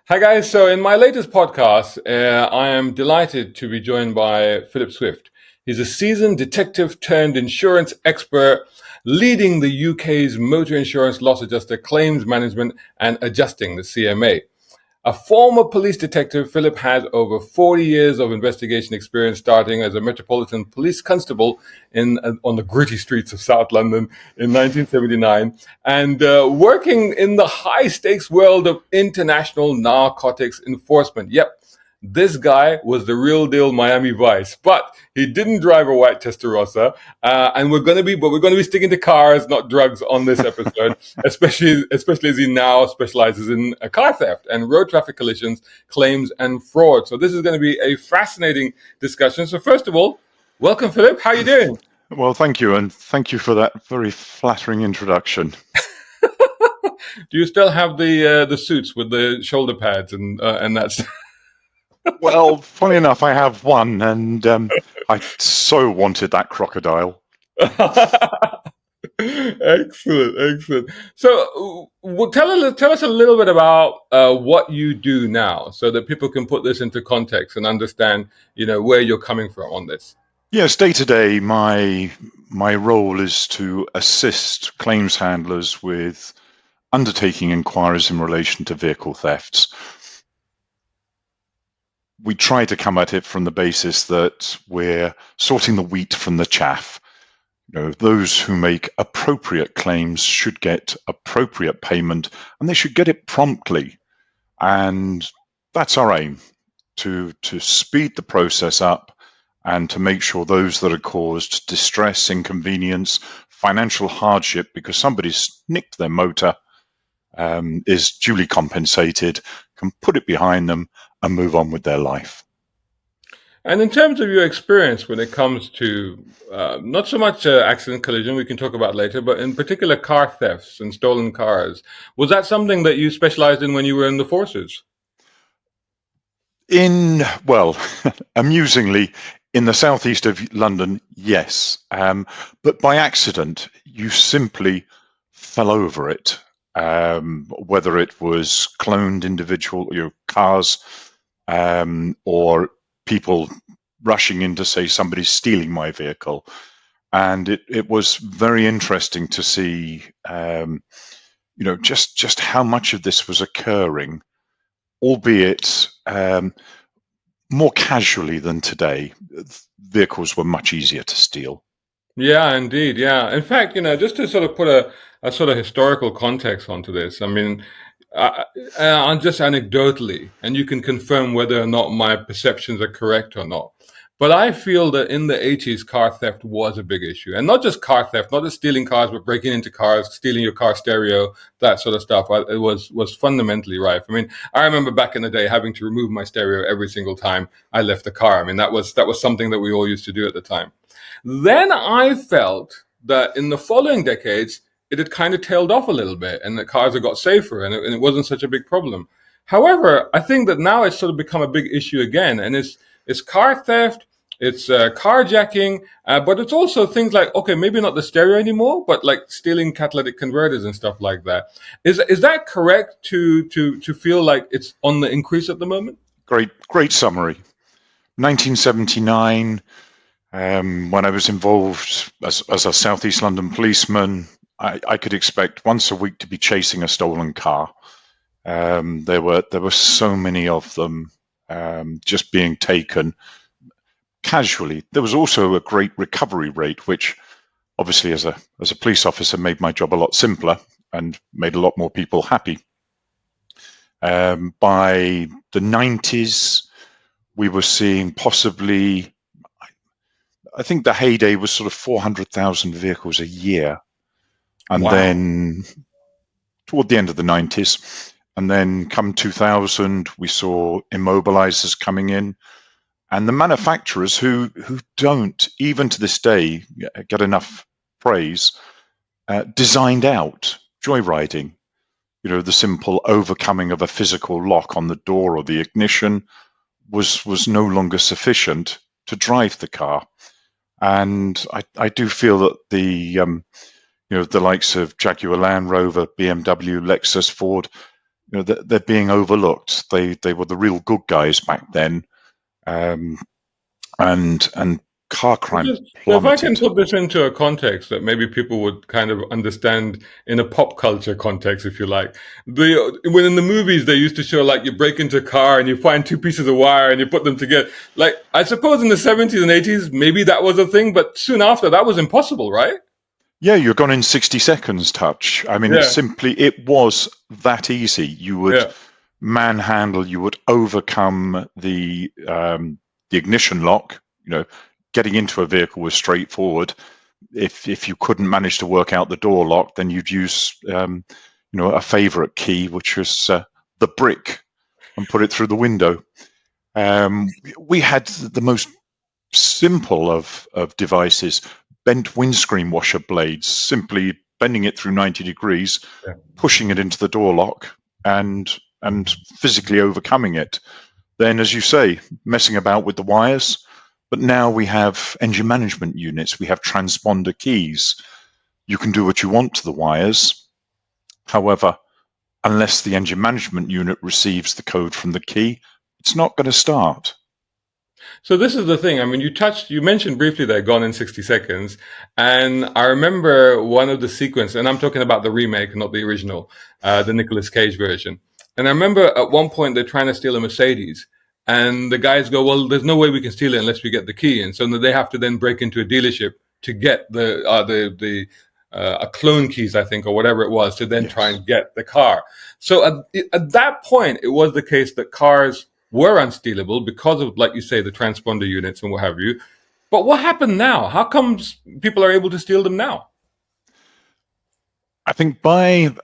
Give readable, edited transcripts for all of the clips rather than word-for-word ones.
Hi guys, so in my latest podcast, I am delighted to be joined by Philip Swift. He's a seasoned detective turned insurance expert leading the UK's motor insurance loss adjuster claims management and adjusting, the CMA. A former police detective, Philip has over 40 years of investigation experience, starting as a Metropolitan Police constable on the gritty streets of South London in 1979, and working in the high stakes world of international narcotics enforcement. Yep, this guy was the real deal Miami Vice, but he didn't drive a white Testarossa. And we're going to be sticking to cars, not drugs, on this episode, especially as he now specializes in car theft and road traffic collisions, claims, and fraud. So this is going to be a fascinating discussion. So first of all, welcome, Philip. How are you doing? Well, thank you, and thank you for that very flattering introduction. Do you still have the suits with the shoulder pads and that's? Well, funny enough, I have one, and I so wanted that crocodile. Excellent, excellent. So, tell us a little bit about what you do now, so that people can put this into context and understand, where you're coming from on this. Yes, day to day, my role is to assist claims handlers with undertaking inquiries in relation to vehicle thefts. We try to come at it from the basis that we're sorting the wheat from the chaff. Those who make appropriate claims should get appropriate payment, and they should get it promptly. And that's our aim, to speed the process up and to make sure those that are caused distress, inconvenience, financial hardship because somebody's nicked their motor is duly compensated, can put it behind them and move on with their life. And in terms of your experience when it comes to not so much accident collision, we can talk about later, but in particular car thefts and stolen cars, was that something that you specialized in when you were in the forces? Well, amusingly, in the southeast of London, yes. But by accident, you simply fell over it. Whether it was cloned individual cars or people rushing in to say somebody's stealing my vehicle. And it was very interesting to see, just how much of this was occurring, albeit more casually than today. Vehicles were much easier to steal. Yeah, indeed. Yeah. In fact, just to sort of put a sort of historical context onto this, I mean, just anecdotally, and you can confirm whether or not my perceptions are correct or not. But I feel that in the 80s, car theft was a big issue. And not just car theft, not just stealing cars, but breaking into cars, stealing your car stereo, that sort of stuff. It was fundamentally rife. I mean, I remember back in the day having to remove my stereo every single time I left the car. I mean, that was something that we all used to do at the time. Then I felt that in the following decades, it had kind of tailed off a little bit and the cars had got safer and it wasn't such a big problem. However, I think that now it's sort of become a big issue again, and it's car theft, it's carjacking, but it's also things like, okay, maybe not the stereo anymore, but like stealing catalytic converters and stuff like that. Is that correct to feel like it's on the increase at the moment? Great summary. 1979, when I was involved as a Southeast London policeman, I could expect once a week to be chasing a stolen car. There were so many of them just being taken casually. There was also a great recovery rate, which obviously as a police officer made my job a lot simpler and made a lot more people happy. By the 90s, we were seeing possibly, I think the heyday was sort of 400,000 vehicles a year. And Wow. then toward the end of the 90s, and then come 2000, we saw immobilizers coming in. And the manufacturers who don't, even to this day, get enough praise, designed out joyriding. The simple overcoming of a physical lock on the door or the ignition was no longer sufficient to drive the car. And I do feel that the likes of Jaguar Land Rover, BMW, Lexus, Ford, they're being overlooked. They were the real good guys back then, um, and car crime So if I can plummeted. put this into a context that maybe people would kind of understand in a pop culture context, if you like, when in the movies they used to show like you break into a car and you find two pieces of wire and you put them together. Like I suppose in the 70s and 80s maybe that was a thing, but soon after that was impossible, right? Yeah, you're gone in 60 seconds, Touch. I mean, Yeah, it was that easy. You would yeah. manhandle, you would overcome the ignition lock. Getting into a vehicle was straightforward. If you couldn't manage to work out the door lock, then you'd use a favorite key, which was the brick, and put it through the window. We had the most simple of devices, bent windscreen washer blades, simply bending it through 90 degrees, Yeah. pushing it into the door lock, and physically overcoming it. Then, as you say, messing about with the wires. But now we have engine management units, we have transponder keys. You can do what you want to the wires. However, unless the engine management unit receives the code from the key, it's not going to start. So this is the thing. I mean, you mentioned briefly that Gone in 60 Seconds, and I remember one of the sequence, and I'm talking about the remake, not the original, the Nicolas Cage version. And I remember at one point they're trying to steal a Mercedes, and the guys go, "Well, there's no way we can steal it unless we get the key." And so they have to then break into a dealership to get the a clone keys, I think, or whatever it was, to then try Yes. and get the car. So at that point, it was the case that cars were unstealable because of, like you say, the transponder units and what have you. But what happened now? How comes people are able to steal them now? I think by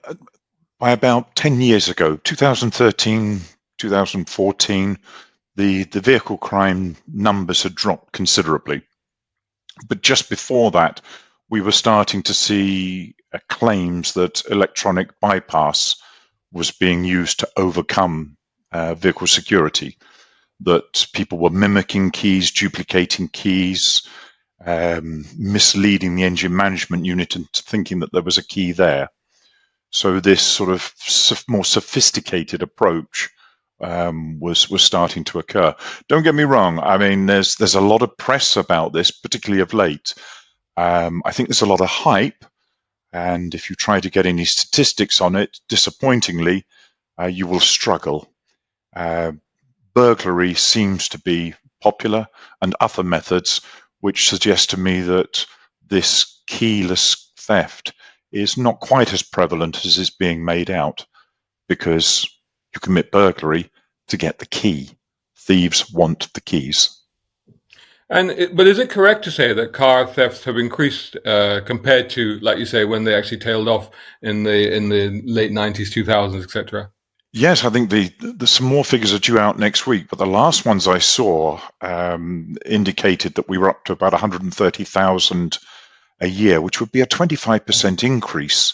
about 10 years ago, 2013, 2014, the vehicle crime numbers had dropped considerably. But just before that, we were starting to see claims that electronic bypass was being used to overcome vehicle security, that people were mimicking keys, duplicating keys, misleading the engine management unit into thinking that there was a key there. So this sort of more sophisticated approach was starting to occur. Don't get me wrong. I mean, there's a lot of press about this, particularly of late. I think there's a lot of hype, and if you try to get any statistics on it, disappointingly, you will struggle. Uh, Burglary seems to be popular, and other methods, which suggest to me that this keyless theft is not quite as prevalent as is being made out, because you commit burglary to get the key. Thieves want the keys. But is it correct to say that car thefts have increased compared to, like you say, when they actually tailed off in the late 90s, 2000s, etc.? Yes, I think some more figures are due out next week, but the last ones I saw indicated that we were up to about 130,000 a year, which would be a 25% increase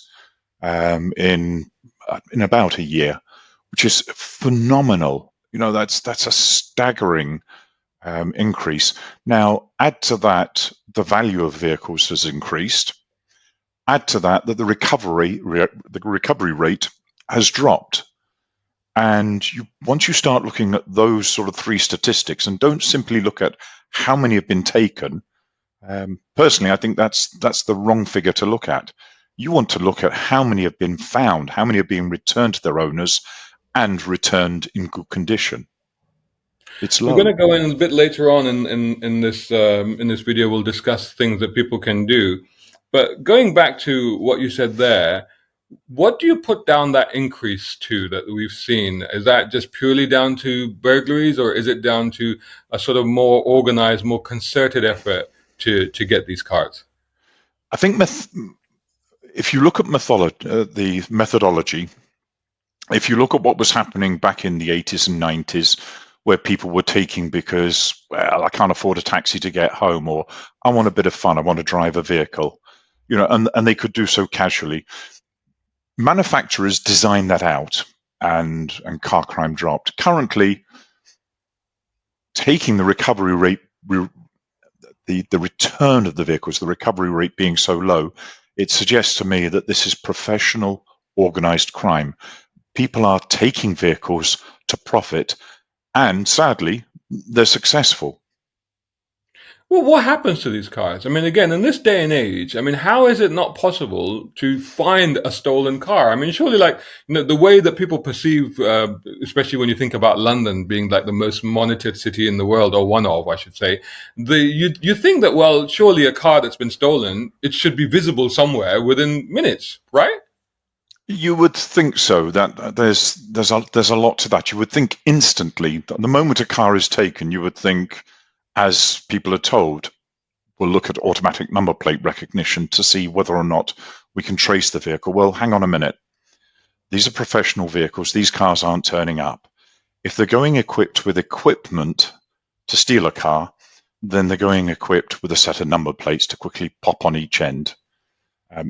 in about a year, which is phenomenal. That's a staggering increase. Now, add to that the value of vehicles has increased. Add to that the recovery rate has dropped. And once you start looking at those sort of three statistics, and don't simply look at how many have been taken, personally, I think that's the wrong figure to look at. You want to look at how many have been found, how many are being returned to their owners, and returned in good condition. It's We're going to low. go in a bit later on in this video. We'll discuss things that people can do. But going back to what you said there, what do you put down that increase to that we've seen? Is that just purely down to burglaries, or is it down to a sort of more organized, more concerted effort to get these cars? I think if you look at the methodology, if you look at what was happening back in the 80s and 90s, where people were taking because, well, I can't afford a taxi to get home, or I want a bit of fun, I want to drive a vehicle, and they could do so casually. Manufacturers designed that out, and car crime dropped. Currently, taking the recovery rate, the return of the vehicles, the recovery rate being so low, it suggests to me that this is professional, organized crime. people are taking vehicles to profit, and sadly, they're successful. Well, what happens to these cars? I mean, again, in this day and age, I mean, how is it not possible to find a stolen car? I mean, surely, like, the way that people perceive, especially when you think about London being like the most monitored city in the world, or one of, I should say, you think that, well, surely a car that's been stolen, it should be visible somewhere within minutes, right? You would think so. That there's a lot to that. You would think instantly. The moment a car is taken, you would think, as people are told, we'll look at automatic number plate recognition to see whether or not we can trace the vehicle. Well, hang on a minute. These are professional vehicles. These cars aren't turning up. If they're going equipped with equipment to steal a car, then they're going equipped with a set of number plates to quickly pop on each end.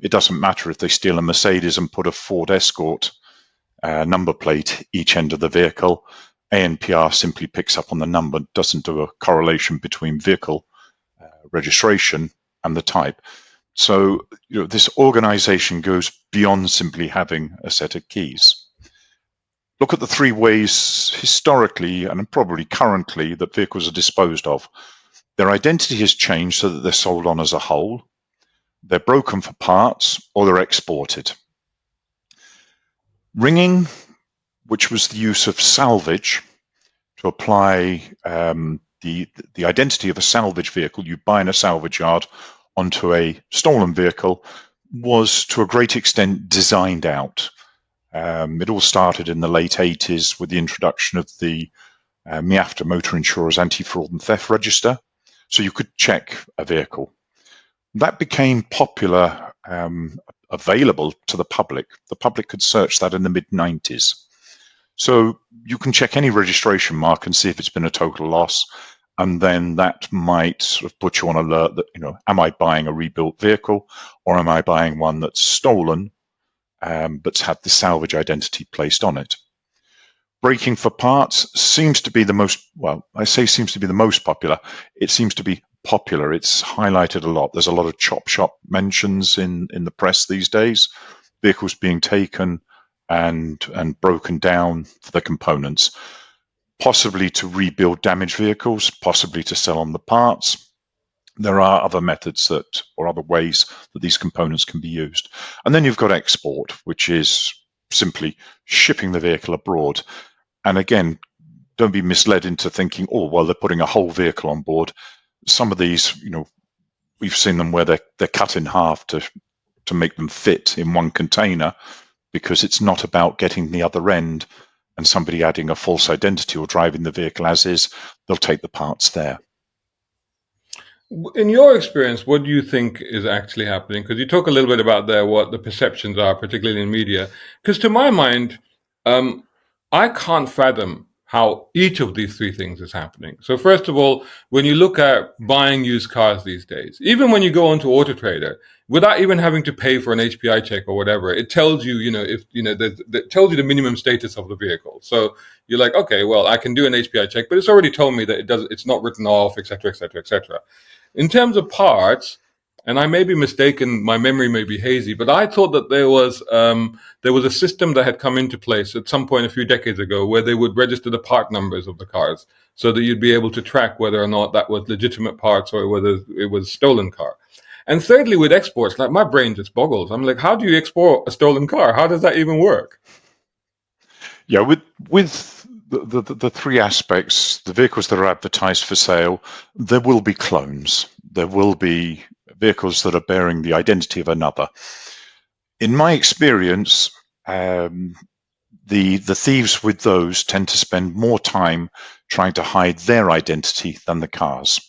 It doesn't matter if they steal a Mercedes and put a Ford Escort number plate each end of the vehicle. ANPR simply picks up on the number, doesn't do a correlation between vehicle registration and the type. So, this organization goes beyond simply having a set of keys. Look at the three ways historically and probably currently that vehicles are disposed of. Their identity has changed so that they're sold on as a whole, they're broken for parts, or they're exported. Ringing, which was the use of salvage to apply the identity of a salvage vehicle you buy in a salvage yard onto a stolen vehicle, was to a great extent designed out. It all started in the late 80s with the introduction of the MIAFTA Motor Insurer's Anti-Fraud and Theft Register, so you could check a vehicle. That became popular, available to the public. The public could search that in the mid-90s. So you can check any registration mark and see if it's been a total loss, and then that might sort of put you on alert that, am I buying a rebuilt vehicle, or am I buying one that's stolen but's had the salvage identity placed on it? Breaking for parts seems to be the most, well, I say seems to be the most popular. It seems to be popular. It's highlighted a lot. There's a lot of chop shop mentions in the press these days. Vehicles being taken and broken down for the components, possibly to rebuild damaged vehicles, possibly to sell on the parts. There are other methods or other ways that these components can be used. And then you've got export, which is simply shipping the vehicle abroad. And again, don't be misled into thinking, oh, well, they're putting a whole vehicle on board. Some of these, we've seen them where they're cut in half to make them fit in one container, because it's not about getting the other end and somebody adding a false identity or driving the vehicle as is. They'll take the parts there. In your experience, what do you think is actually happening? Because you talk a little bit about there what the perceptions are, particularly in media. Because to my mind, I can't fathom how each of these three things is happening. So first of all, when you look at buying used cars these days, even when you go onto Auto Trader, without even having to pay for an HPI check or whatever, it tells you, if that tells you the minimum status of the vehicle. So you're like, okay, well, I can do an HPI check, but it's already told me that it's not written off, etc., etc., etc. In terms of parts, and I may be mistaken, my memory may be hazy, but I thought that there was a system that had come into place at some point a few decades ago where they would register the part numbers of the cars so that you'd be able to track whether or not that was legitimate parts or whether it was a stolen car. And thirdly, with exports, like my brain just boggles. I'm like, how do you export a stolen car? How does that even work? Yeah, with the three aspects, the vehicles that are advertised for sale, there will be clones. There will be vehicles that are bearing the identity of another. In my experience, the thieves with those tend to spend more time trying to hide their identity than the cars.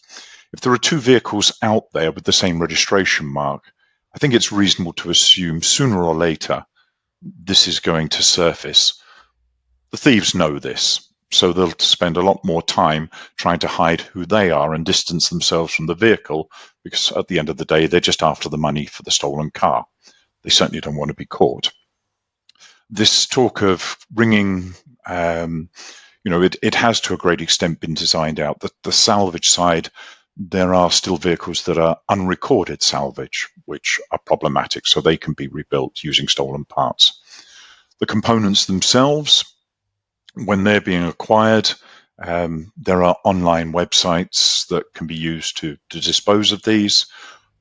If there are two vehicles out there with the same registration mark, I think it's reasonable to assume sooner or later this is going to surface. The thieves know this, so they'll spend a lot more time trying to hide who they are and distance themselves from the vehicle, because at the end of the day, they're just after the money for the stolen car. They certainly don't want to be caught. This talk of ringing, it has to a great extent been designed out. The salvage side, there are still vehicles that are unrecorded salvage, which are problematic, so they can be rebuilt using stolen parts. The components themselves, when they're being acquired, there are online websites that can be used to dispose of these.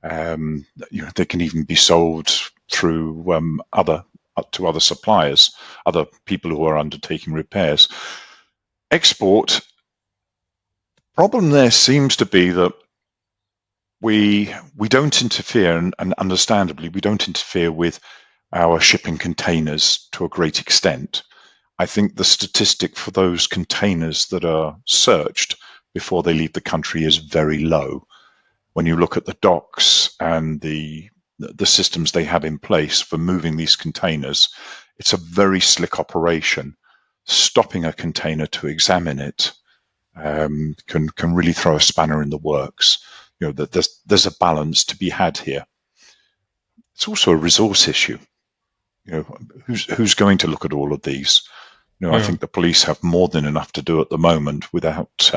They can even be sold through to other suppliers, other people who are undertaking repairs. Export, problem there seems to be that we don't interfere, and understandably, we don't interfere with our shipping containers to a great extent. I think the statistic for those containers that are searched before they leave the country is very low. When you look at the docks and the systems they have in place for moving these containers, it's a very slick operation. Stopping a container to examine it can really throw a spanner in the works. That there's a balance to be had here. It's also a resource issue. Who's going to look at all of these? I think the police have more than enough to do at the moment without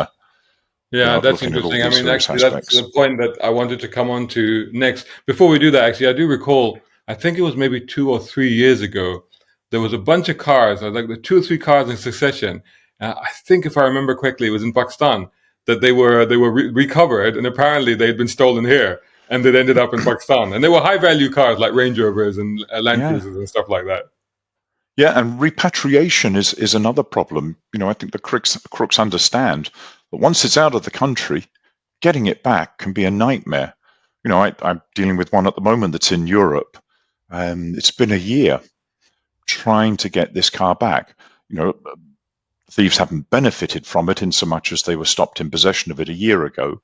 Yeah, that's looking at all interesting. I these mean, various actually, that's aspects. the point that I wanted to come on to next. Before we do that, actually, I do recall, I think it was maybe 2 or 3 years ago, there was a bunch of cars, like the 2 or 3 cars in succession. I think, if I remember correctly, it was in Pakistan that they were recovered, and apparently they had been stolen here, and they ended up in Pakistan. And they were high value cars like Range Rovers and Land Yeah. Cruisers and stuff like that. Yeah, and repatriation is another problem. I think the crooks understand that once it's out of the country, getting it back can be a nightmare. I'm dealing with one at the moment that's in Europe. It's been a year trying to get this car back. Thieves haven't benefited from it in so much as they were stopped in possession of it a year ago,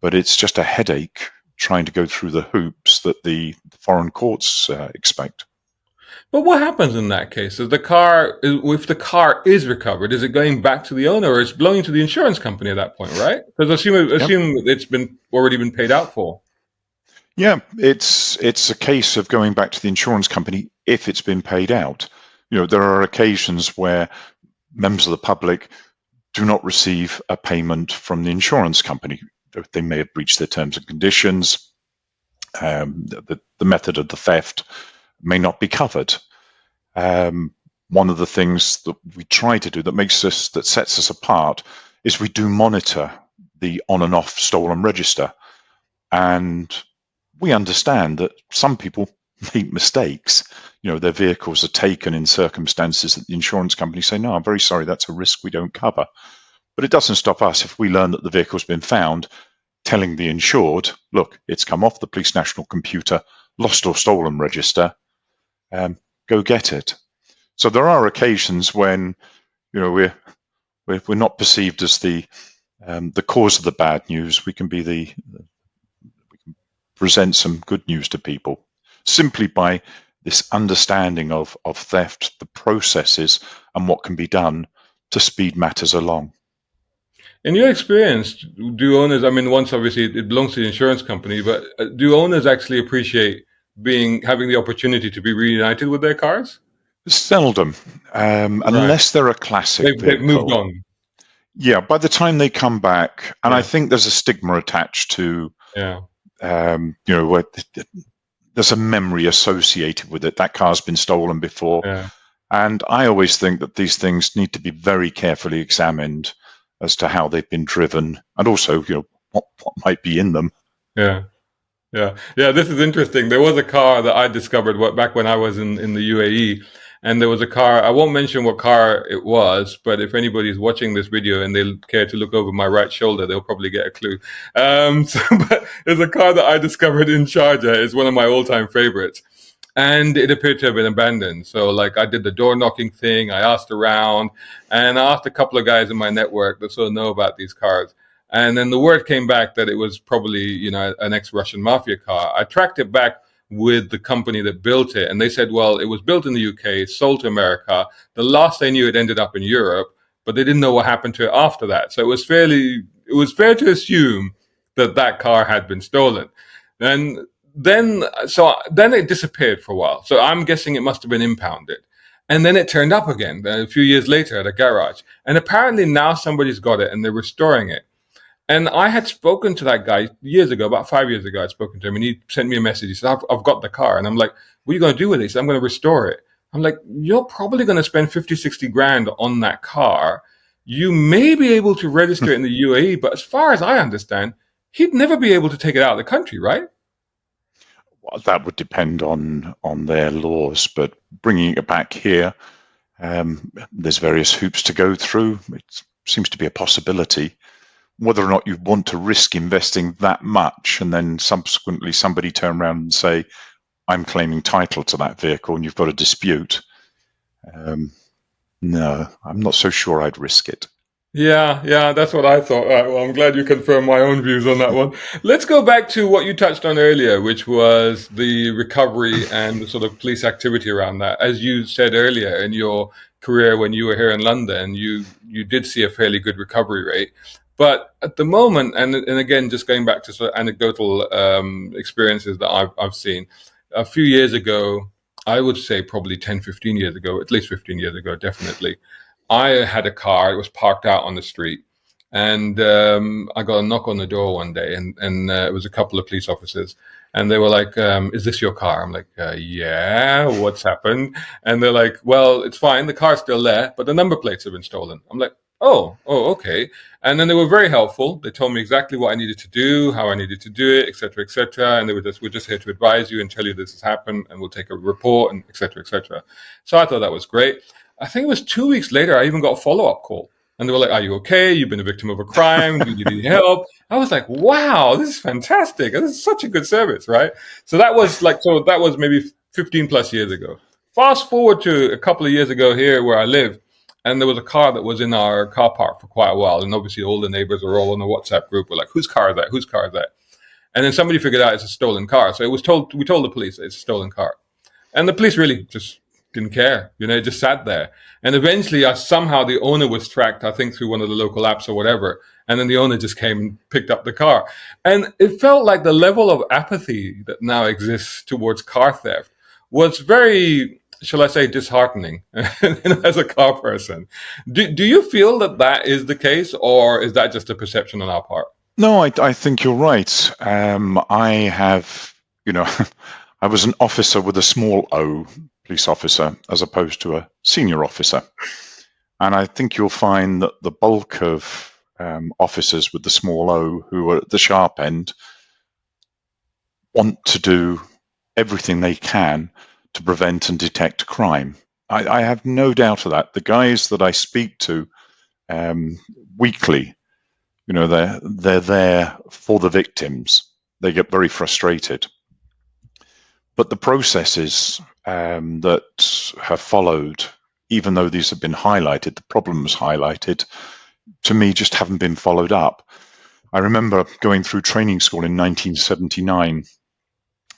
but it's just a headache trying to go through the hoops that the foreign courts expect. But what happens in that case? If the car is recovered, is it going back to the owner, or it's belonging to the insurance company at that point, right? Because assume it's been already been paid out for. Yeah, it's a case of going back to the insurance company if it's been paid out. There are occasions where members of the public do not receive a payment from the insurance company. They may have breached their terms and conditions. The method of the theft may not be covered. One of the things that we try to do that sets us apart is we do monitor the on and off stolen register. And we understand that some people make mistakes. Their vehicles are taken in circumstances that the insurance companies say, no, I'm very sorry, that's a risk we don't cover. But it doesn't stop us if we learn that the vehicle's been found, telling the insured, look, it's come off the police national computer, lost or stolen register, go get it. So there are occasions when we're not perceived as the cause of the bad news. We can present some good news to people simply by this understanding of theft, the processes, and what can be done to speed matters along. In your experience, do owners? I mean, once obviously it belongs to the insurance company, but do owners actually appreciate having the opportunity to be reunited with their cars? Seldom, Right, unless they're a classic they've moved vehicle. on. Yeah, by the time they come back, and I Yeah, think there's a stigma attached to, yeah, there's a memory associated with it. That car's been stolen before. yeah. And I always think that these things need to be very carefully examined as to how they've been driven, and also, what might be in them. Yeah. Yeah. This is interesting. There was a car that I discovered back when I was in the UAE, and there was a car. I won't mention what car it was, but if anybody's watching this video and they care to look over my right shoulder, they'll probably get a clue. But there's a car that I discovered in Sharjah. It's one of my all-time favorites. And it appeared to have been abandoned. So, like, I did the door knocking thing. I asked around, and I asked a couple of guys in my network that sort of know about these cars. And then the word came back that it was probably, an ex-Russian mafia car. I tracked it back with the company that built it, and they said, well, it was built in the UK, sold to America. The last they knew, it ended up in Europe, but they didn't know what happened to it after that. So it was fair to assume that car had been stolen. And then it disappeared for a while. So I'm guessing it must have been impounded. And then it turned up again a few years later at a garage. And apparently now somebody's got it and they're restoring it. And I had spoken to that guy years ago, about 5 years ago. I'd spoken to him, and he sent me a message. He said, I've got the car. And I'm like, what are you going to do with it? He said, I'm going to restore it. I'm like, you're probably going to spend 50, 60 grand on that car. You may be able to register it in the UAE, but as far as I understand, he'd never be able to take it out of the country, right? Well, that would depend on their laws, but bringing it back here, there's various hoops to go through. It seems to be a possibility. Whether or not you want to risk investing that much and then subsequently somebody turn around and say, I'm claiming title to that vehicle and you've got a dispute. No, I'm not so sure I'd risk it. Yeah, that's what I thought. All right, well, I'm glad you confirmed my own views on that one. Let's go back to what you touched on earlier, which was the recovery and the sort of police activity around that. As you said earlier in your career when you were here in London, you did see a fairly good recovery rate. But at the moment, and again, just going back to sort of anecdotal experiences that I've seen, a few years ago, I would say probably 10, 15 years ago, at least 15 years ago, definitely. I had a car. It was parked out on the street, and I got a knock on the door one day, and it was a couple of police officers, and they were like, "Is this your car?" I'm like, "Yeah. What's happened?" And they're like, "Well, it's fine. The car's still there, but the number plates have been stolen." I'm like, "Oh, okay." And then they were very helpful. They told me exactly what I needed to do, how I needed to do it, etc., etc. And they were just, "We're just here to advise you and tell you this has happened, and we'll take a report, and etc., etc." So I thought that was great. I think it was 2 weeks later, I even got a follow up call. And they were like, "Are you okay? You've been a victim of a crime. Do you need help?" I was like, "Wow, this is fantastic. This is such a good service," right? So that was maybe 15 plus years ago. Fast forward to a couple of years ago here where I live, and there was a car that was in our car park for quite a while. And obviously, all the neighbors are all on the WhatsApp group. We're like, "Whose car is that? Whose car is that?" And then somebody figured out it's a stolen car. So we told the police it's a stolen car. And the police really just didn't care. It just sat there. And eventually, somehow the owner was tracked, I think, through one of the local apps or whatever. And then the owner just came and picked up the car. And it felt like the level of apathy that now exists towards car theft was very, shall I say, disheartening as a car person. Do you feel that that is the case, or is that just a perception on our part? No, I think you're right. I have, I was an officer with a small O, police officer, as opposed to a senior officer. And I think you'll find that the bulk of officers with the small O who are at the sharp end want to do everything they can to prevent and detect crime. I have no doubt of that. The guys that I speak to weekly, they're there for the victims. They get very frustrated. But the processes that have followed, even though these have been highlighted, the problems highlighted, to me just haven't been followed up. I remember going through training school in 1979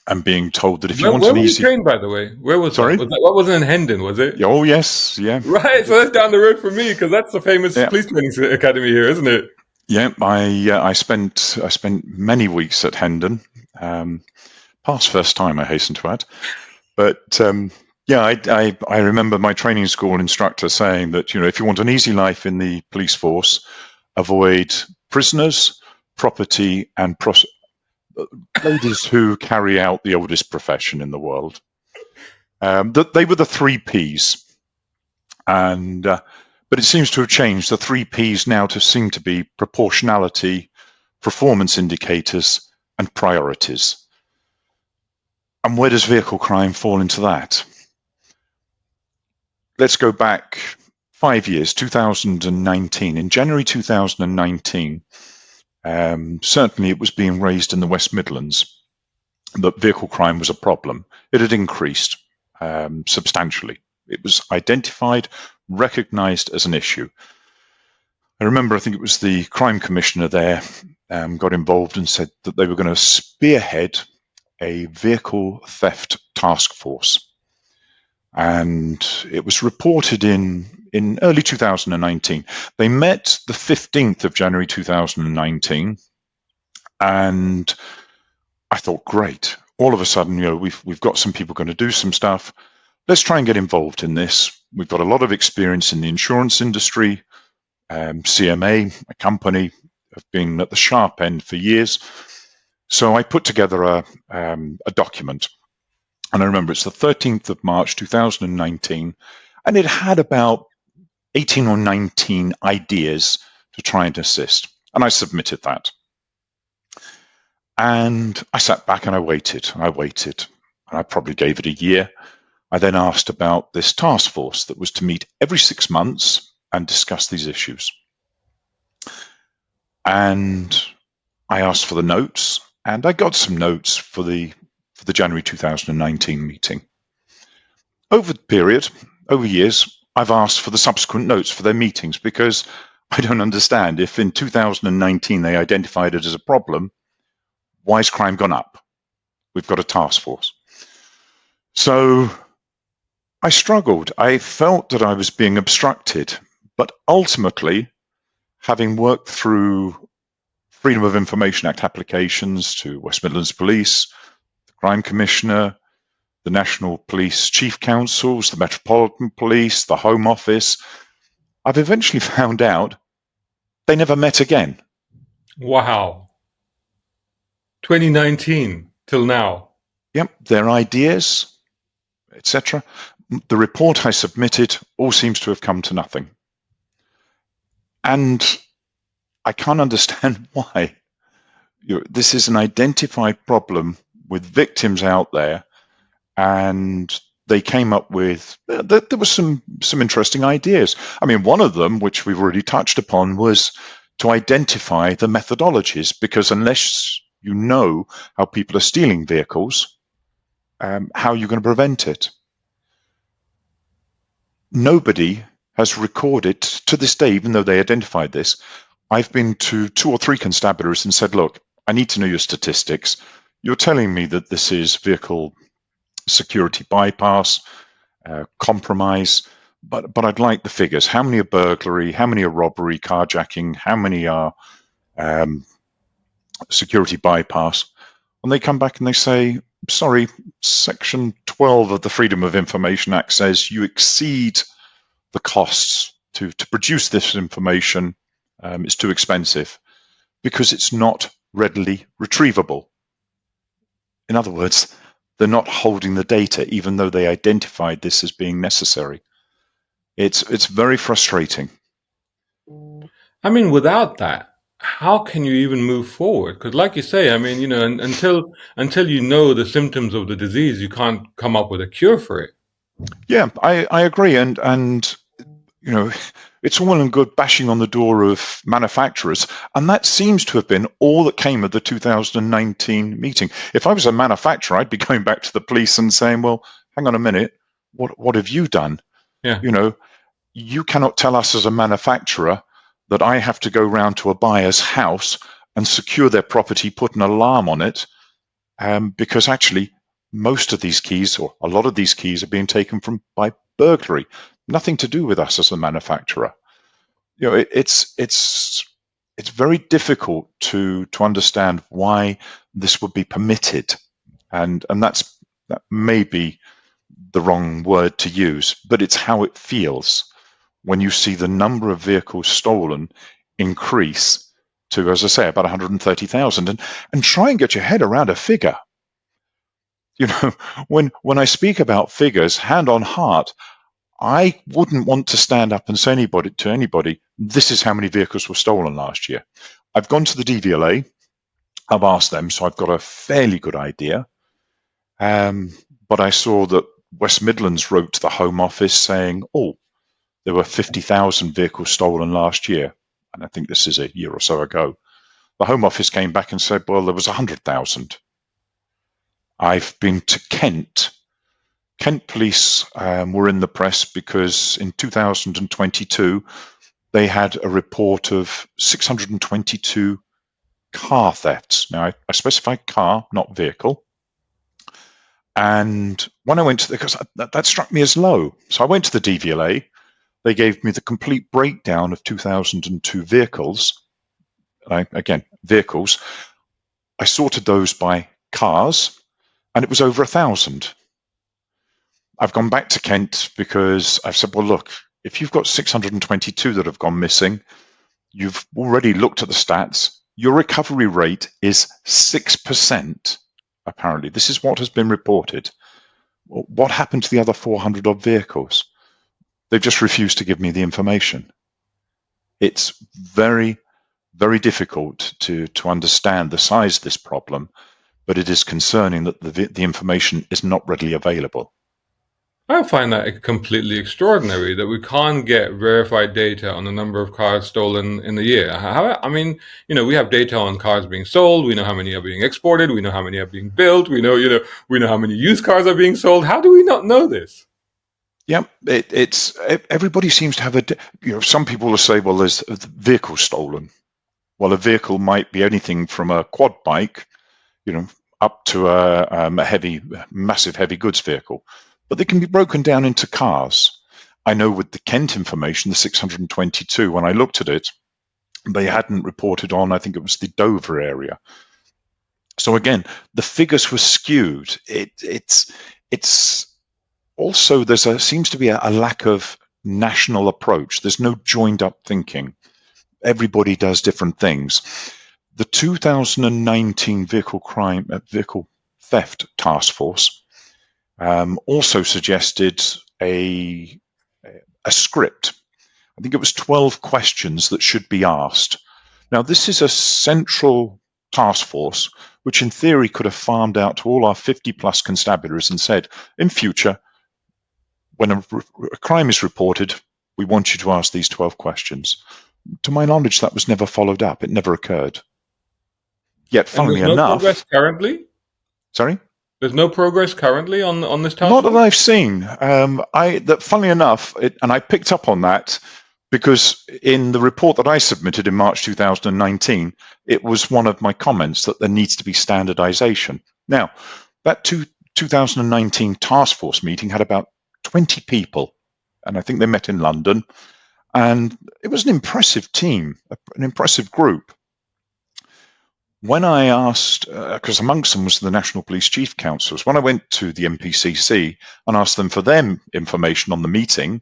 and being told that if you want Where an were you easy... trained, by the way? Where was that? Sorry? That wasn't in Hendon, was it? Oh, yes, yeah. Right, so that's down the road from me because that's the famous Yeah, police training academy here, isn't it? yeah. I spent many weeks at Hendon. Past first time, I hasten to add. But yeah, I remember my training school instructor saying that, if you want an easy life in the police force, avoid prisoners, property, and ladies who carry out the oldest profession in the world. They were the three Ps. And but it seems to have changed. The three Ps now seem to be proportionality, performance indicators, and priorities. And where does vehicle crime fall into that? Let's go back 5 years, 2019. In January 2019, certainly it was being raised in the West Midlands that vehicle crime was a problem. It had increased substantially. It was identified, recognized as an issue. I remember, I think it was the crime commissioner there got involved and said that they were going to spearhead a vehicle theft task force. And it was reported in early 2019. They met the 15th of January 2019, and I thought, great. All of a sudden, we've got some people going to do some stuff. Let's try and get involved in this. We've got a lot of experience in the insurance industry. CMA, a company, have been at the sharp end for years. So I put together a document, And I remember it's the 13th of March 2019, and it had about 18 or 19 ideas to try and assist. And I submitted that. And I sat back and I waited. And I probably gave it a year. I then asked about this task force that was to meet every 6 months and discuss these issues. And I asked for the notes, and I got some notes for the January 2019 meeting. Over the period, over years, I've asked for the subsequent notes for their meetings because I don't understand. If in 2019 they identified it as a problem, why has crime gone up? We've got a task force. So I struggled. I felt that I was being obstructed, but ultimately, having worked through Freedom of Information Act applications to West Midlands Police, the Crime Commissioner, the National Police Chief Councils, the Metropolitan Police, the Home Office, I've eventually found out they never met again. Wow. 2019 till now. Yep, their ideas, etc. The report I submitted all seems to have come to nothing. And I can't understand why. This is an identified problem with victims out there, and they came up with, there were some interesting ideas. I mean, one of them, which we've already touched upon, was to identify the methodologies, because unless you know how people are stealing vehicles, how are you going to prevent it? Nobody has recorded to this day, even though they identified this. I've been to 2 or 3 constabularies and said, look, I need to know your statistics. You're telling me that this is vehicle security bypass, compromise, but I'd like the figures. How many are burglary? How many are robbery, carjacking? How many are security bypass? And they come back and they say, sorry, Section 12 of the Freedom of Information Act says you exceed the costs to produce this information. It's too expensive because it's not readily retrievable. In other words, they're not holding the data, even though they identified this as being necessary. It's very frustrating. I mean, without that, how can you even move forward? Because, like you say, I mean, until you know the symptoms of the disease, you can't come up with a cure for it. Yeah, I agree, and you know, it's all well and good bashing on the door of manufacturers, and that seems to have been all that came of the 2019 meeting. If I was a manufacturer, I'd be going back to the police and saying, well, hang on a minute, what have you done? Yeah. You know, you cannot tell us as a manufacturer that I have to go round to a buyer's house and secure their property, put an alarm on it, because actually most of these keys, or a lot of these keys, are being taken from by burglary. Nothing to do with us as a manufacturer. You know, it's very difficult to understand why this would be permitted, and that may be the wrong word to use, but it's how it feels when you see the number of vehicles stolen increase to, as I say, about 130,000, and try and get your head around a figure. You know, when I speak about figures, hand on heart, I wouldn't want to stand up and say to anybody, this is how many vehicles were stolen last year. I've gone to the DVLA, I've asked them, so I've got a fairly good idea. But I saw that West Midlands wrote to the Home Office saying, oh, there were 50,000 vehicles stolen last year. And I think this is a year or so ago. The Home Office came back and said, well, there was 100,000. I've been to Kent. Kent Police were in the press because in 2022, they had a report of 622 car thefts. Now, I specified car, not vehicle. And when I went to because that struck me as low. So I went to the DVLA. They gave me the complete breakdown of 2002 vehicles. Again, vehicles. I sorted those by cars, and it was over 1,000. I've gone back to Kent because I've said, well, look, if you've got 622 that have gone missing, you've already looked at the stats. Your recovery rate is 6%, apparently. This is what has been reported. What happened to the other 400 odd vehicles? They've just refused to give me the information. It's very, very difficult to understand the size of this problem, but it is concerning that the information is not readily available. I find that completely extraordinary that we can't get verified data on the number of cars stolen in the year. I mean, we have data on cars being sold. We know how many are being exported. We know how many are being built. We know how many used cars are being sold. How do we not know this? Yeah, it's everybody seems to have some people will say, well, there's a vehicle stolen. Well, a vehicle might be anything from a quad bike, up to a massive heavy goods vehicle, but they can be broken down into cars. I know with the Kent information, the 622, when I looked at it, they hadn't reported on, I think it was the Dover area. So again, the figures were skewed. It's also, seems to be a lack of national approach. There's no joined up thinking. Everybody does different things. The 2019 vehicle theft task force also suggested a script. I think it was 12 questions that should be asked. Now, this is a central task force, which in theory could have farmed out to all our 50 plus constabularies and said, in future, when a crime is reported, we want you to ask these 12 questions. To my knowledge, that was never followed up. It never occurred. Yet, And funnily there's no enough, progress currently. sorry? There's no progress currently on this task Not that force. I've seen. Funnily enough, and I picked up on that because in the report that I submitted in March 2019, it was one of my comments that there needs to be standardization. Now, that 2019 task force meeting had about 20 people, and I think they met in London, and it was an impressive team, an impressive group. When I asked, because amongst them was the National Police Chief Councils, when I went to the NPCC and asked them for their information on the meeting,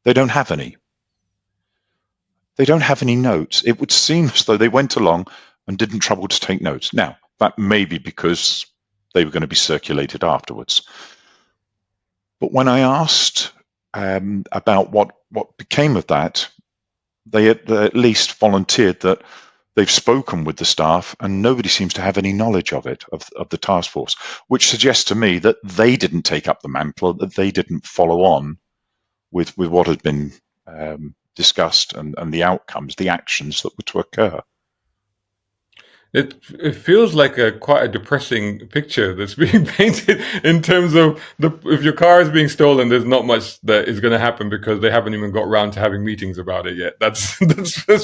they don't have any. They don't have any notes. It would seem as though they went along and didn't trouble to take notes. Now, that may be because they were going to be circulated afterwards. But when I asked about what became of that, they at least volunteered that they've spoken with the staff and nobody seems to have any knowledge of it, of the task force, which suggests to me that they didn't take up the mantle, that they didn't follow on with what had been discussed and the outcomes, the actions that were to occur. It feels like quite a depressing picture that's being painted in terms of if your car is being stolen, there's not much that is going to happen because they haven't even got around to having meetings about it yet. That's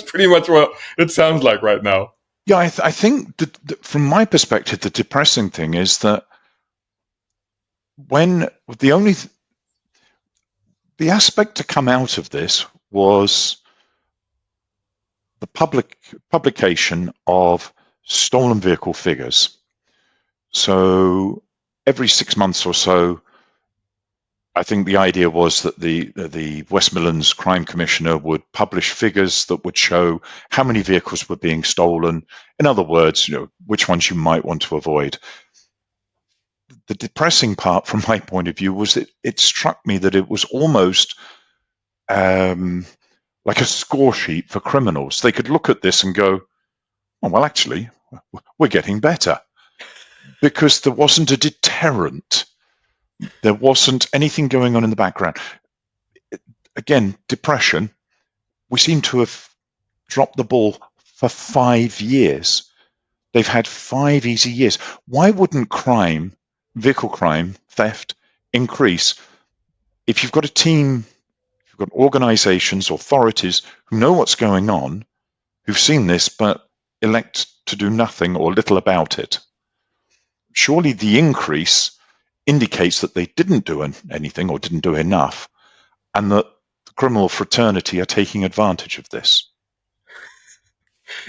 pretty much what it sounds like right now. Yeah, I think that from my perspective, the depressing thing is that when the aspect to come out of this was the publication of stolen vehicle figures. So every 6 months or so, I think the idea was that the West Midlands Crime Commissioner would publish figures that would show how many vehicles were being stolen. In other words, which ones you might want to avoid. The depressing part from my point of view was that it struck me that it was almost like a score sheet for criminals. They could look at this and go, oh, well, actually, we're getting better. Because there wasn't a deterrent. There wasn't anything going on in the background. Again, depression. We seem to have dropped the ball for 5 years. They've had 5 easy years. Why wouldn't vehicle crime, theft, increase if you've got a team, you've got organizations, authorities who know what's going on, who've seen this, but elect to do nothing or little about it? Surely the increase indicates that they didn't do anything or didn't do enough, and that the criminal fraternity are taking advantage of this.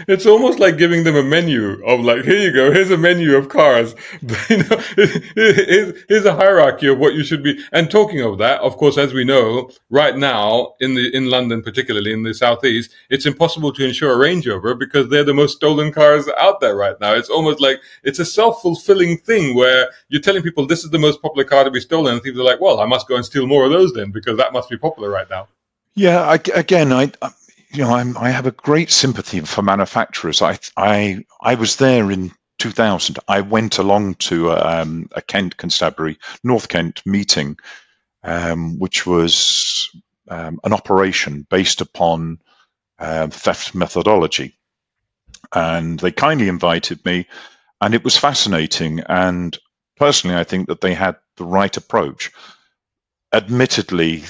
It's almost like giving them a menu of like, here you go, here's a menu of cars. Here's a hierarchy of what you should be. And talking of that, of course, as we know, right now in London, particularly in the southeast, it's impossible to insure a Range Rover because they're the most stolen cars out there right now. It's almost like it's a self-fulfilling thing where you're telling people this is the most popular car to be stolen, and people are like, well, I must go and steal more of those then because that must be popular right now. Yeah, again, I have a great sympathy for manufacturers. I was there in 2000. I went along to a Kent Constabulary, North Kent meeting, which was an operation based upon theft methodology. And they kindly invited me, and it was fascinating. And personally, I think that they had the right approach. Admittedly,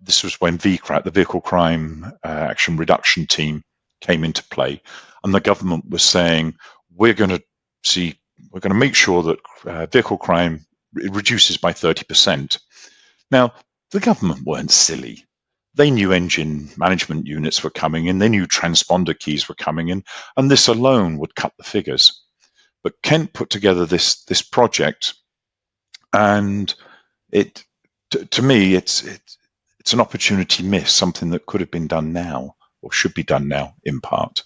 this was when VCRAT, the Vehicle Crime Action Reduction Team, came into play, and the government was saying, we're going to make sure that vehicle crime reduces by 30%. Now, the government weren't silly. They knew engine management units were coming in, they knew transponder keys were coming in, and this alone would cut the figures. But Kent put together this project, and it to me it's an opportunity missed, something that could have been done now or should be done now in part.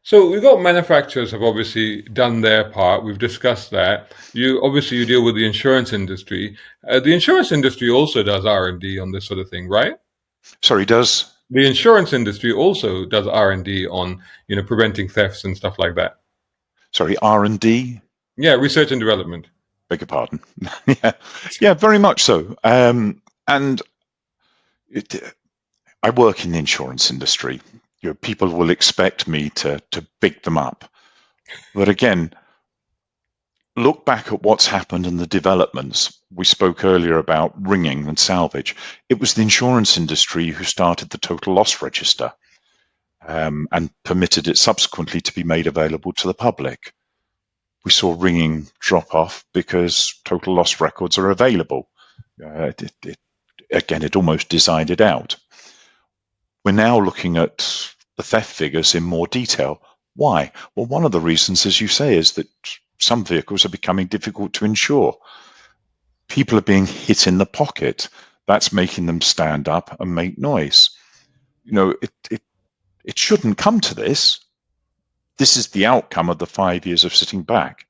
So we've got manufacturers have obviously done their part. We've discussed that. You deal with the insurance industry. The insurance industry also does R&D on this sort of thing, right? Sorry, does The insurance industry also does R&D on preventing thefts and stuff like that. sorry R&D? Yeah, research and development. Beg your pardon. Yeah, yeah, very much so. And it, I work in the insurance industry. People will expect me to big them up, but again, look back at what's happened and the developments. We spoke earlier about ringing and salvage. It was the insurance industry who started the total loss register, and permitted it subsequently to be made available to the public. We saw ringing drop off because total loss records are available. Again, it almost designed it out. We're now looking at the theft figures in more detail. Why? Well, one of the reasons, as you say, is that some vehicles are becoming difficult to insure. People are being hit in the pocket. That's making them stand up and make noise. It shouldn't come to this. This is the outcome of the 5 years of sitting back.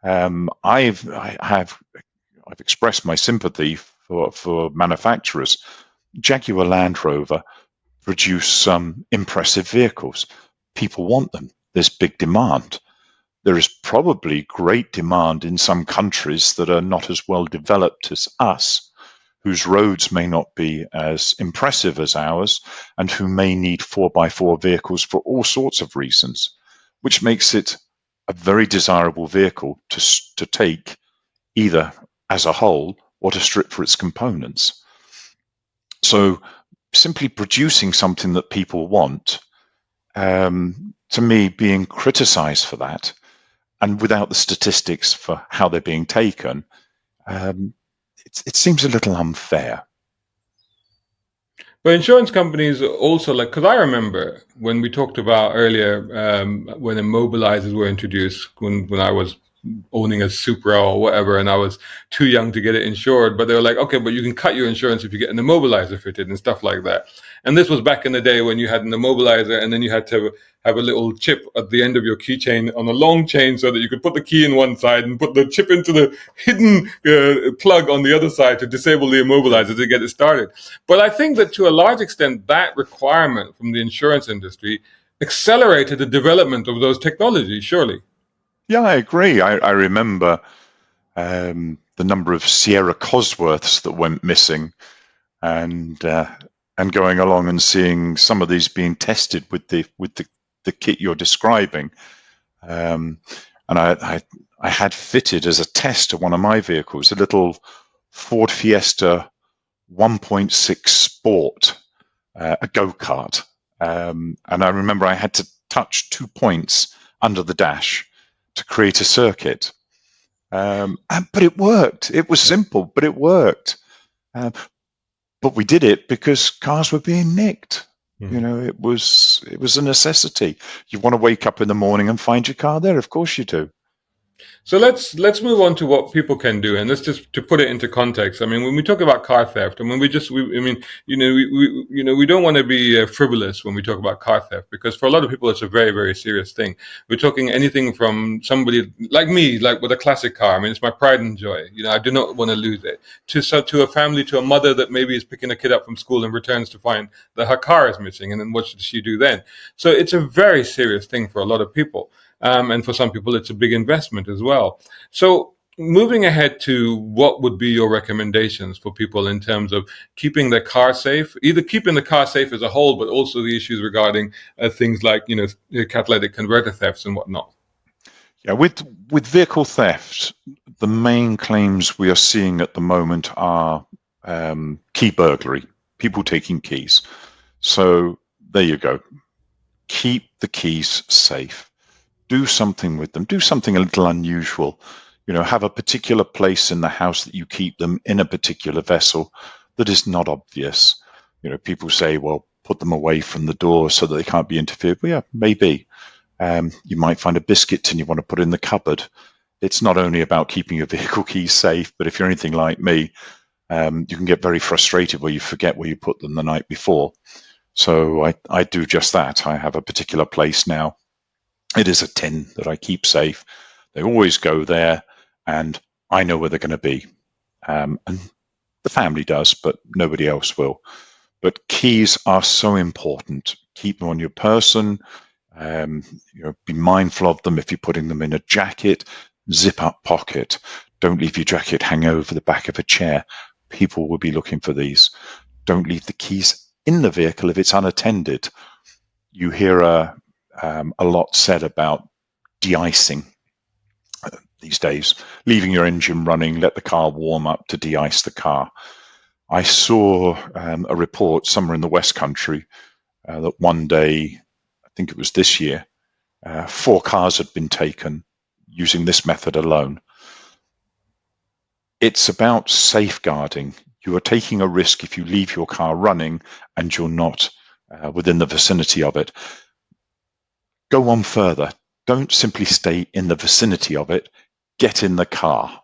I've expressed my sympathy for manufacturers. Jaguar Land Rover produce some impressive vehicles. People want them. There's big demand. There is probably great demand in some countries that are not as well developed as us, whose roads may not be as impressive as ours, and who may need 4x4 vehicles for all sorts of reasons, which makes it a very desirable vehicle to take either as a whole or to strip for its components. So simply producing something that people want, to me, being criticized for that, and without the statistics for how they're being taken, it seems a little unfair. But insurance companies also like, because I remember when we talked about earlier, when immobilizers were introduced, when I was owning a Supra or whatever, and I was too young to get it insured, but they were like, okay, but you can cut your insurance if you get an immobilizer fitted and stuff like that. And this was back in the day when you had an immobilizer and then you had to have a little chip at the end of your keychain on a long chain so that you could put the key in one side and put the chip into the hidden plug on the other side to disable the immobilizer to get it started. But I think that to a large extent, that requirement from the insurance industry accelerated the development of those technologies, surely. Yeah, I agree. I remember the number of Sierra Cosworths that went missing, and going along and seeing some of these being tested with the kit you're describing. And I had fitted as a test to one of my vehicles a little Ford Fiesta 1.6 Sport, a go-kart. And I remember I had to touch 2 points under the dash to create a circuit. But it worked. It was simple, but it worked. But we did it because cars were being nicked. You know, it was a necessity. You want to wake up in the morning and find your car there. Of course you do. So let's move on to what people can do, and let's just to put it into context. I mean, when we talk about car theft, I mean, I mean, we don't want to be frivolous when we talk about car theft, because for a lot of people it's a very, very serious thing. We're talking anything from somebody like me, like with a classic car. I mean, it's my pride and joy. I do not want to lose it. To a family, to a mother that maybe is picking a kid up from school and returns to find that her car is missing, and then what should she do then? So it's a very serious thing for a lot of people. And for some people, it's a big investment as well. So, moving ahead to what would be your recommendations for people in terms of keeping their car safe, either keeping the car safe as a whole, but also the issues regarding things like, catalytic converter thefts and whatnot. Yeah, with vehicle theft, the main claims we are seeing at the moment are key burglary, people taking keys. So there you go. Keep the keys safe. Do something with them. Do something a little unusual. Have a particular place in the house that you keep them in a particular vessel that is not obvious. People say, well, put them away from the door so that they can't be interfered with. Yeah, maybe. You might find a biscuit tin you want to put in the cupboard. It's not only about keeping your vehicle keys safe, but if you're anything like me, you can get very frustrated where you forget where you put them the night before. So I do just that. I have a particular place now. It is a tin that I keep safe. They always go there, and I know where they're going to be. And the family does, but nobody else will. But keys are so important. Keep them on your person. Be mindful of them if you're putting them in a jacket, zip up pocket. Don't leave your jacket hang over the back of a chair. People will be looking for these. Don't leave the keys in the vehicle if it's unattended. You hear a lot said about de-icing these days, leaving your engine running, let the car warm up to de-ice the car. I saw a report somewhere in the West Country that one day, I think it was this year, 4 cars had been taken using this method alone. It's about safeguarding. You are taking a risk if you leave your car running and you're not within the vicinity of it. Go one further. Don't simply stay in the vicinity of it. Get in the car.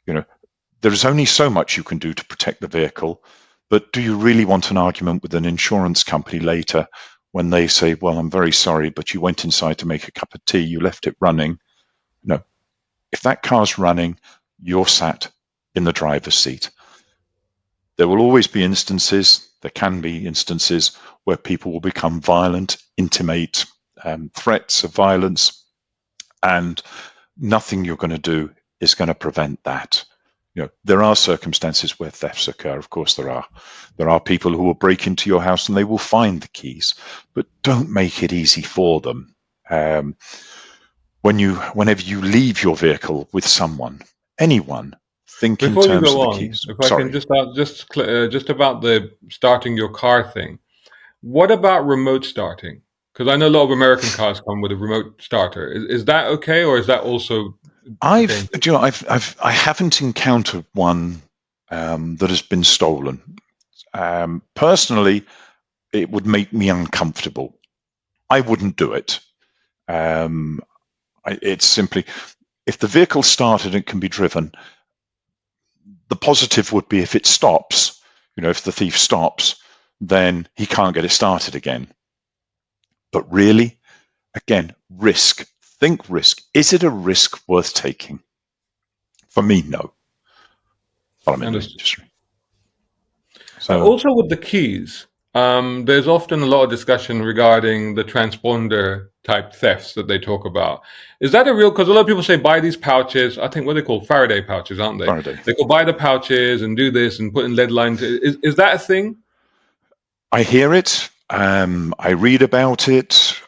There is only so much you can do to protect the vehicle, but do you really want an argument with an insurance company later when they say, well, I'm very sorry, but you went inside to make a cup of tea, you left it running? No. If that car's running, you're sat in the driver's seat. There will always be instances, there can be instances where people will become violent, intimate threats of violence, and nothing you're going to do is going to prevent that. There are circumstances where thefts occur. Of course, there are. There are people who will break into your house and they will find the keys, but don't make it easy for them. Whenever you leave your vehicle with someone, anyone, think in Before you terms go of the on, keys. if I can Sorry. just ask, just about the starting your car thing. What about remote starting? Because I know a lot of American cars come with a remote starter. Is that okay, or is that also dangerous? I haven't encountered one that has been stolen. Personally, it would make me uncomfortable. I wouldn't do it. It's simply, if the vehicle started and can be driven, the positive would be if it stops, if the thief stops, then he can't get it started again. But really, again, risk. Think risk. Is it a risk worth taking? For me, no. But I'm in the Understood. industry. So, Also, with the keys, there's often a lot of discussion regarding the transponder type thefts that they talk about. Is that a real? Because a lot of people say buy these pouches. I think what they call Faraday pouches, aren't they? Faraday. They go buy the pouches and do this and put in lead lines. Is that a thing? I hear it. I read about it.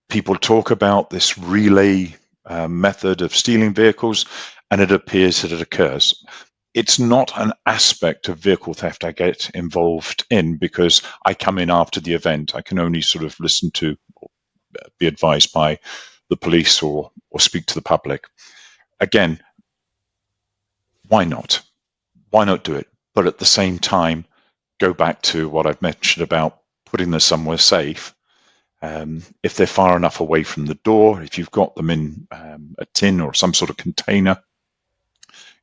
People talk about this relay method of stealing vehicles, and it appears that it occurs. It's not an aspect of vehicle theft I get involved in because I come in after the event. I can only sort of listen to, or be advised by the police or speak to the public. Again, why not? Why not do it? But at the same time, go back to what I've mentioned about putting them somewhere safe. If they're far enough away from the door, if you've got them in a tin or some sort of container,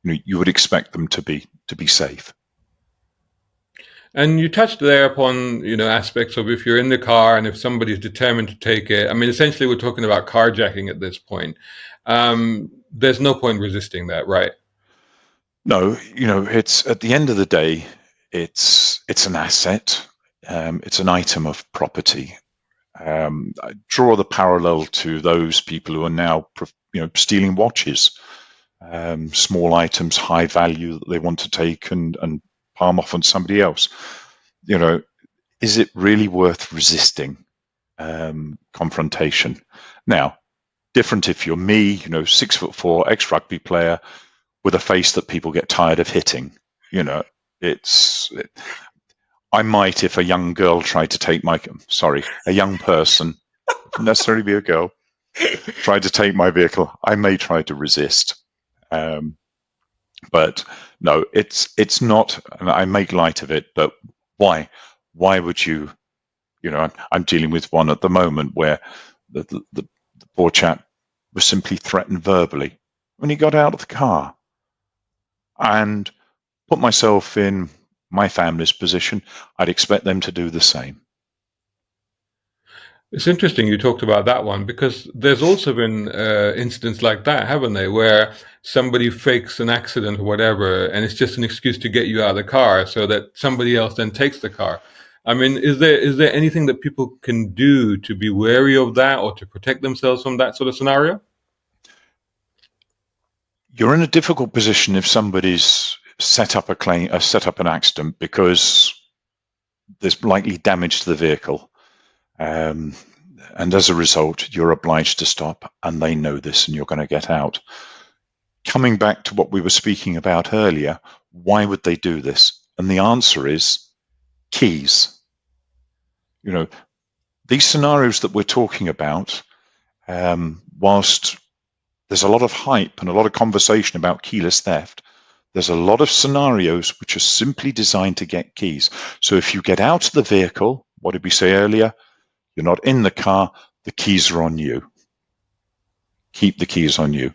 you would expect them to be safe. And you touched there upon, aspects of if you're in the car and if somebody's determined to take it. I mean, essentially, we're talking about carjacking at this point. There's no point resisting that, right? No, it's at the end of the day, it's an asset. It's an item of property. I draw the parallel to those people who are now, stealing watches, small items, high value that they want to take and palm off on somebody else. Is it really worth resisting confrontation? Now, different if you're me, 6'4", ex-rugby player with a face that people get tired of hitting. I might, if a young girl tried to take a young person, necessarily be a girl, tried to take my vehicle, I may try to resist. But no, it's not, and I make light of it, but why? Why would you, I'm dealing with one at the moment where the poor chap was simply threatened verbally when he got out of the car. And put myself in my family's position, I'd expect them to do the same. It's interesting you talked about that one because there's also been incidents like that, haven't they, where somebody fakes an accident or whatever, and it's just an excuse to get you out of the car so that somebody else then takes the car. I mean, is there anything that people can do to be wary of that or to protect themselves from that sort of scenario? You're in a difficult position if somebody's set up an accident because there's likely damage to the vehicle. And as a result, you're obliged to stop, and they know this, and you're going to get out. Coming back to what we were speaking about earlier, why would they do this? And the answer is keys. These scenarios that we're talking about, whilst there's a lot of hype and a lot of conversation about keyless theft, there's a lot of scenarios which are simply designed to get keys. So if you get out of the vehicle, what did we say earlier? You're not in the car, the keys are on you. Keep the keys on you.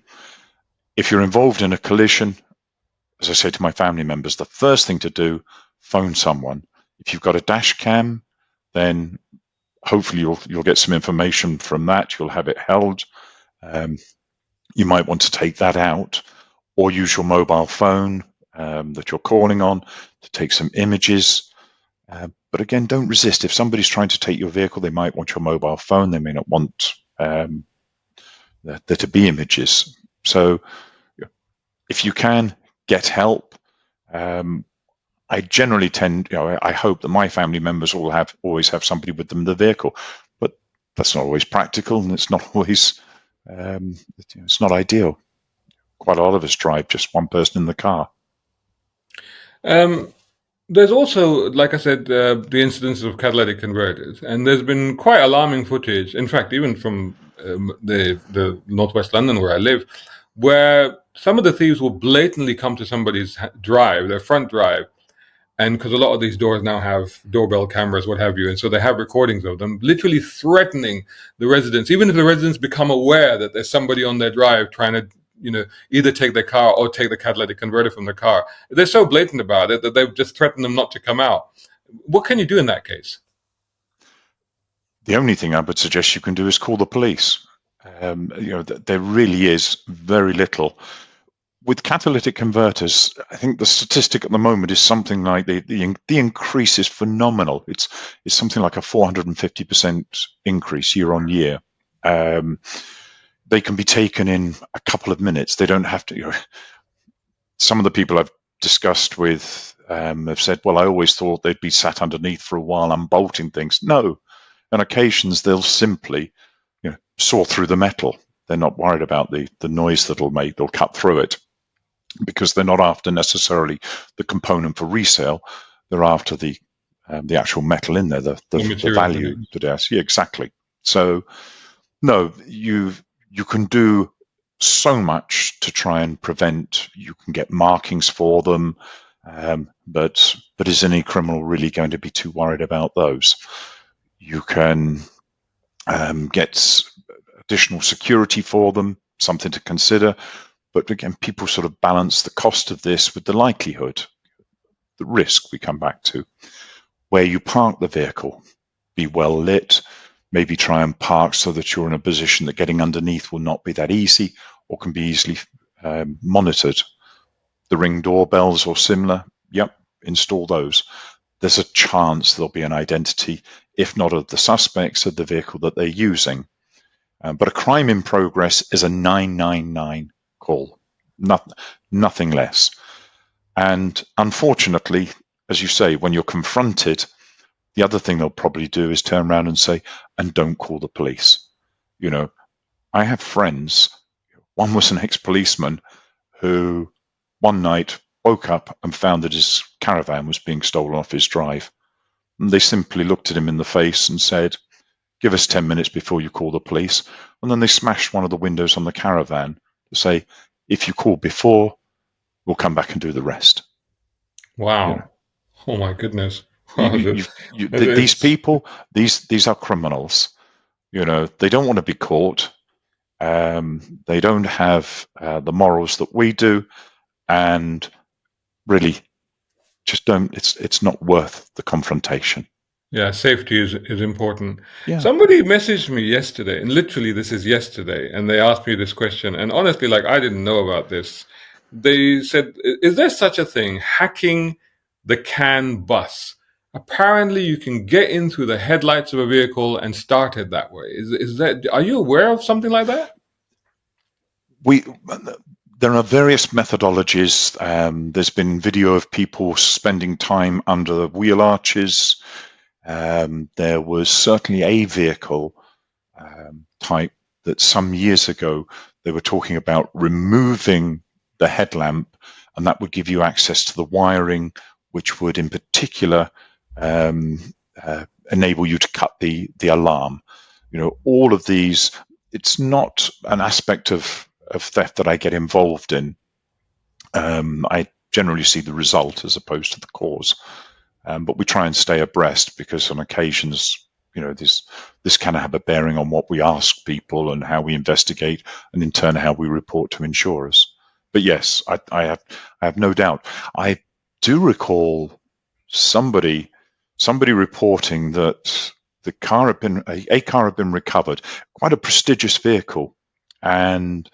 If you're involved in a collision, as I say to my family members, the first thing to do, phone someone. If you've got a dash cam, then hopefully you'll get some information from that. You'll have it held. You might want to take that out or use your mobile phone that you're calling on to take some images. But again, don't resist. If somebody's trying to take your vehicle, they might want your mobile phone. They may not want there to be images. So if you can, get help. I generally I hope that my family members always have somebody with them in the vehicle, but that's not always practical, and it's not always, it's not ideal. Quite a lot of us drive just one person in the car. There's also, like I said, the incidence of catalytic converters, and there's been quite alarming footage. In fact, even from the northwest London where I live, where some of the thieves will blatantly come to somebody's drive, their front drive, and because a lot of these doors now have doorbell cameras, what have you, and so they have recordings of them literally threatening the residents, even if the residents become aware that there's somebody on their drive trying to, either take their car or take the catalytic converter from the car. They're so blatant about it that they've just threatened them not to come out. What can you do in that case? The only thing I would suggest you can do is call the police. There really is very little. With catalytic converters, I think the statistic at the moment is something like the increase is phenomenal. It's something like a 450% increase year on year. They can be taken in a couple of minutes. They don't have to. Some of the people I've discussed with have said, "Well, I always thought they'd be sat underneath for a while unbolting things." No, on occasions they'll simply, saw through the metal. They're not worried about the noise that'll make. They'll cut through it because they're not after necessarily the component for resale. They're after the actual metal in there, the value that it has. Yeah, exactly. So no, you can do so much to try and prevent. You can get markings for them. But is any criminal really going to be too worried about those? You can get additional security for them, something to consider. But again, people sort of balance the cost of this with the likelihood, the risk we come back to. Where you park the vehicle, be well lit, maybe try and park so that you're in a position that getting underneath will not be that easy or can be easily monitored. The Ring doorbells or similar, yep, install those. There's a chance there'll be an identity, if not of the suspects, of the vehicle that they're using. But a crime in progress is a 999 call, nothing less. And unfortunately, as you say, when you're confronted, the other thing they'll probably do is turn around and say, and don't call the police. You know, I have friends, one was an ex-policeman who one night woke up and found that his caravan was being stolen off his drive. And they simply looked at him in the face and said, give us 10 minutes before you call the police. And then they smashed one of the windows on the caravan to say, if you call before, we'll come back and do the rest. You know, Wow. Oh my goodness. these It's, people, these are criminals. You know, they don't want to be caught. They don't have the morals that we do, and really just don't. It's not worth the confrontation. yeah, safety is important. Yeah, Somebody messaged me yesterday, and literally this is yesterday, and they asked me this question. And honestly, like I didn't know about this. They said, "Is there such a thing, hacking the CAN bus? Apparently, you can get in through the headlights of a vehicle and start it that way. Is that? Are you aware of something like that?" we. There are various methodologies. There's been video of people spending time under the wheel arches. There was certainly a vehicle type that some years ago they were talking about removing the headlamp, and that would give you access to the wiring, which would in particular um, enable you to cut the alarm. You know, all of these, it's not an aspect of theft that I get involved in. I generally see the result as opposed to the cause. But we try and stay abreast because on occasions, you know, this can have a bearing on what we ask people and how we investigate, and in turn how we report to insurers. But yes, I have no doubt. I do recall somebody reporting that the car had been a car had been recovered, quite a prestigious vehicle, and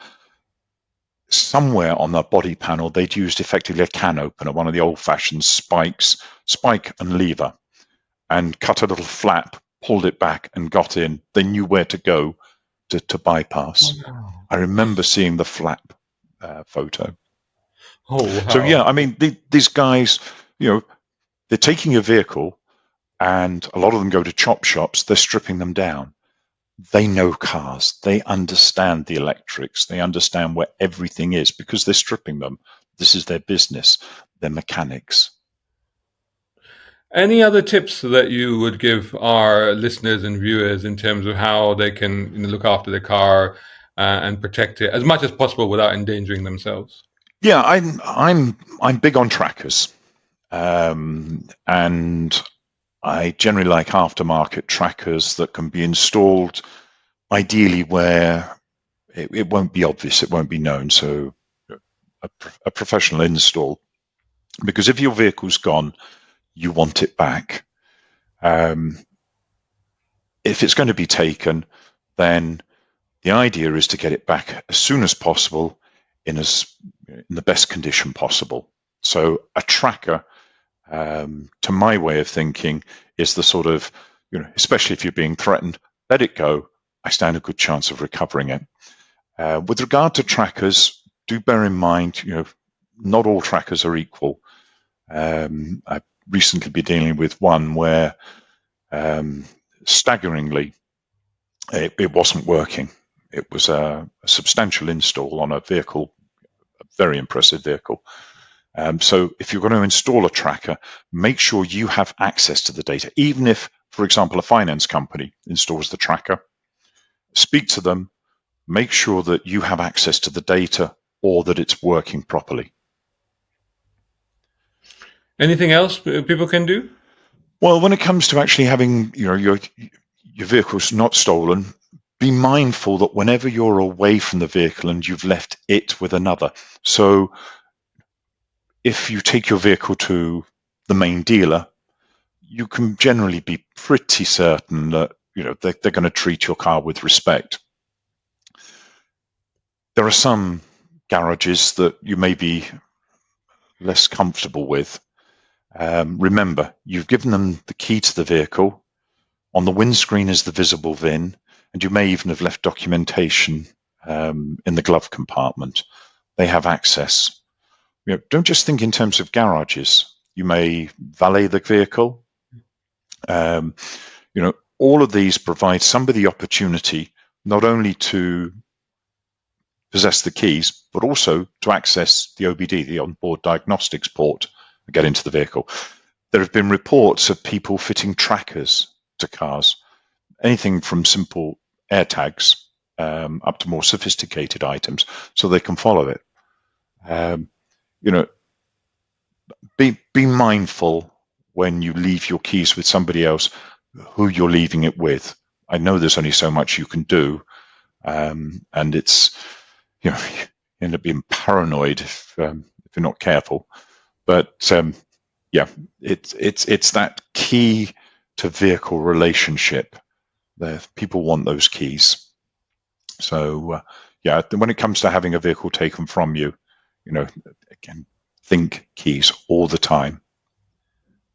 somewhere on the body panel they'd used effectively a can opener, one of the old-fashioned spike and lever, and cut a little flap, pulled it back and got in. They knew where to go to bypass. Wow. I remember seeing the flap photo. Oh So yeah, wow. I mean, these guys, you know, they're taking a vehicle, and a lot of them go to chop shops. They're stripping them down. They know cars. They understand the electrics. They understand where everything is because they're stripping them. This is their business. They're mechanics. Any other tips that you would give our listeners and viewers in terms of how they can, look after their car and protect it as much as possible without endangering themselves? Yeah, I'm big on trackers, and I generally like aftermarket trackers that can be installed, ideally where it won't be obvious, it won't be known. So a professional install, because if your vehicle's gone, you want it back. Um, if it's going to be taken, then the idea is to get it back as soon as possible in the best condition possible. So a tracker, to my way of thinking, is the sort of, you know, especially if you're being threatened, let it go. I stand a good chance of recovering it. With regard to trackers, do bear in mind, you know, not all trackers are equal. I've recently been dealing with one where staggeringly it wasn't working. It was a substantial install on a vehicle, a very impressive vehicle. So if you're going to install a tracker, make sure you have access to the data. Even if, for example, a finance company installs the tracker, speak to them, make sure that you have access to the data or that it's working properly. Anything else people can do? Well, when it comes to actually having your vehicle's not stolen, be mindful that whenever you're away from the vehicle and you've left it with another. So if you take your vehicle to the main dealer, you can generally be pretty certain that they're going to treat your car with respect. There are some garages that you may be less comfortable with. Remember, you've given them the key to the vehicle. On the windscreen is the visible VIN, and you may even have left documentation in the glove compartment. They have access. Don't just think in terms of garages. You may valet the vehicle. All of these provide somebody the opportunity not only to possess the keys, but also to access the OBD, the onboard diagnostics port, and get into the vehicle. There have been reports of people fitting trackers to cars, anything from simple air tags up to more sophisticated items, so they can follow it. Be mindful when you leave your keys with somebody else who you're leaving it with. I know there's only so much you can do, and it's you end up being paranoid if you're not careful. But it's that key to vehicle relationship. People want those keys. So when it comes to having a vehicle taken from you, again, think keys all the time.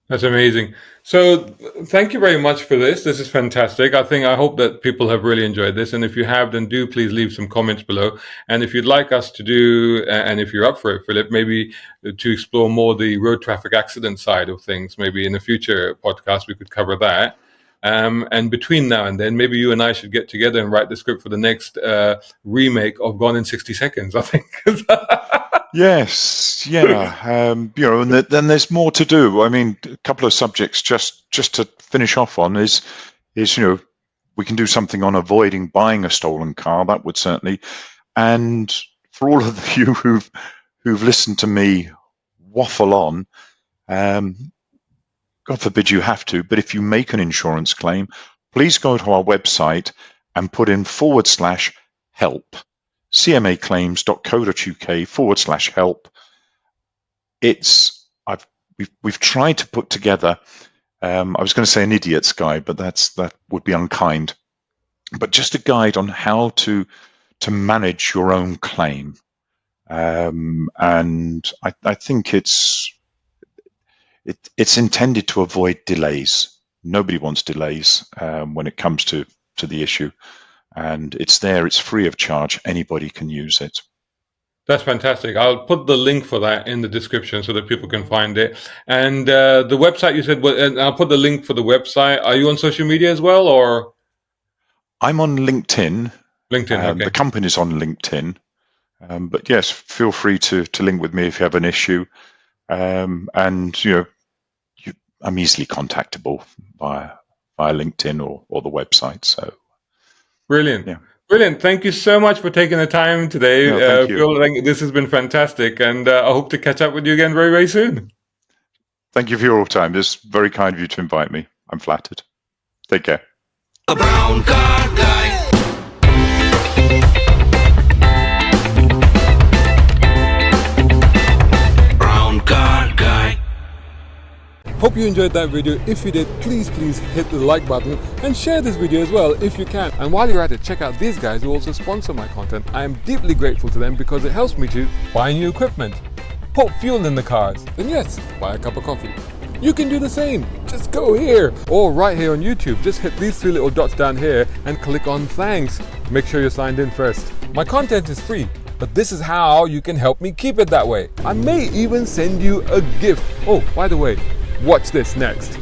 That's amazing. So thank you very much for this. This is fantastic. I hope that people have really enjoyed this. And if you have, then do please leave some comments below. And if you'd like us to do, and if you're up for it, Philip, maybe to explore more the road traffic accident side of things, maybe in a future podcast, we could cover that. And between now and then, maybe you and I should get together and write the script for the next remake of Gone in 60 Seconds, I think. Yes, yeah, and then there's more to do. I mean, a couple of subjects just to finish off on is we can do something on avoiding buying a stolen car. That would certainly, and for all of you who've listened to me waffle on, God forbid you have to, but if you make an insurance claim, please go to our website and put in /help. cmaclaims.co.uk/help. We've tried to put together, I was going to say an idiot's guide, but that would be unkind, but just a guide on how to manage your own claim. And I think it's intended to avoid delays. Nobody wants delays when it comes to the issue. And it's there, it's free of charge, anybody can use it. That's fantastic. I'll put the link for that in the description so that people can find it. And the website you said, and I'll put the link for the website. Are you on social media as well, or? I'm on LinkedIn. LinkedIn, okay. The company's on LinkedIn. But yes, feel free to link with me if you have an issue. And I'm easily contactable via LinkedIn or the website. So. Brilliant. Yeah. Brilliant. Thank you so much for taking the time today. Thank you. Phil, this has been fantastic, and I hope to catch up with you again very, very soon. Thank you for your time. It's very kind of you to invite me. I'm flattered. Take care. A brown car guy. Brown car guy. Hope you enjoyed that video. If you did, please hit the like button and share this video as well if you can. And while you're at it, check out these guys who also sponsor my content. I am deeply grateful to them because it helps me to buy new equipment, put fuel in the cars, and yes, buy a cup of coffee. You can do the same. Just go here or right here on YouTube. Just hit these three little dots down here and click on thanks. Make sure you're signed in first. My content is free, but this is how you can help me keep it that way. I may even send you a gift. Oh, by the way, watch this next.